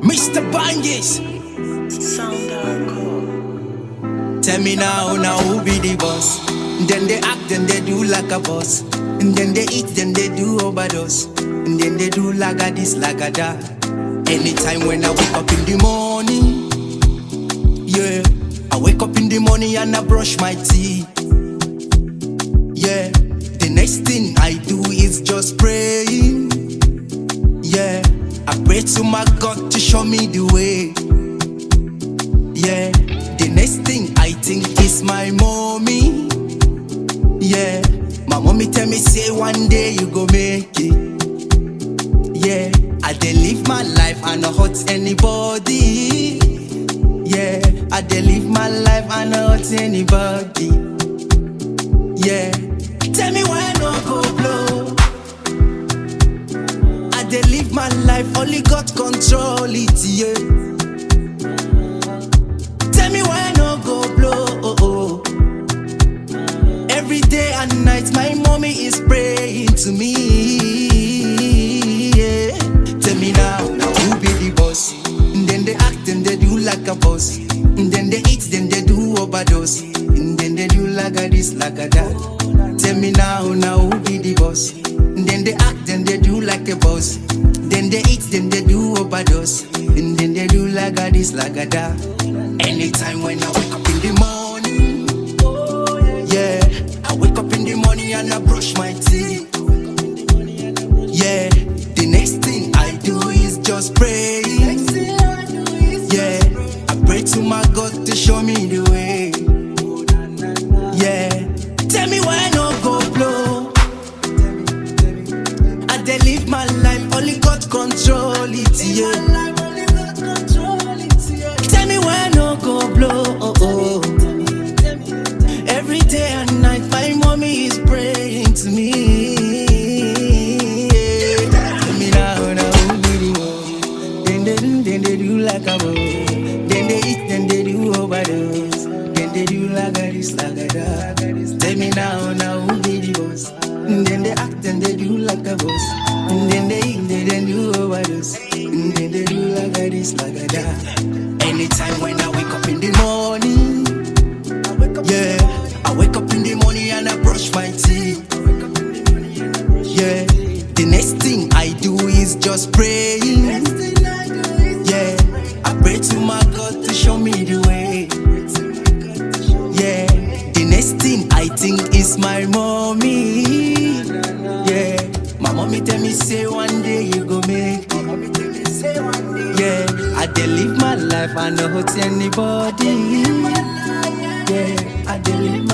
Mr. Bangis. Sound hardcore. Tell me now who be the boss? Then they act, then they do like a boss. And then they eat, then they do overdose. And then they do like a this, like a that. Anytime when I wake up in the morning, yeah, I wake up in the morning and I brush my teeth. Yeah, the next thing I do is just praying. Yeah, I pray to my God to show me the way. Yeah, the next thing I think is my mommy. Yeah, my mommy tell me say one day you go make it. Yeah, I dey live my life and not hurt anybody. Yeah, I dey live my life and not hurt anybody. Yeah, tell me why no go blow. I dey live my life, only God control it, yeah. Tell me why no go blow. Every day and night my mommy is praying to me, yeah. Tell me now who be the boss? And then they act and they do like a boss. And then they eat, then they do overdose. And then they do like a this, like a that. Tell me now who be the boss? And then they act, then they do like a boss. Then they eat, then they do overdose. And then they do like a this, like a that. Anytime when I wake up in the morning, yeah, I wake up in the morning and I brush my teeth. Yeah, the next thing I do is just pray. Yeah, I pray to my God to show me the way. Yeah, tell me why no go blow. I dey live my life, only God control it, yeah. Tell me why no go blow. Every day and night my mommy is praying to me. Tell me now who be the one? Then they do like a boss. Then they eat, then they do overdose. Then they do like a this, like a that. Tell me now who be the boss? And then they act, then they do like a boss. And then they eat, then do overdose. And then they do like a this, like a that. Anytime when I wake up in the morning, yeah, I wake up in the morning and I brush my teeth. Yeah, the next thing I do is just praying. Yeah, I pray to my God to show me the way. Yeah, the next thing I think is my mommy. Yeah, my mommy tell me say one day you go make it. Yeah, I dey live my life, I no hurt anybody. Yeah, I dey live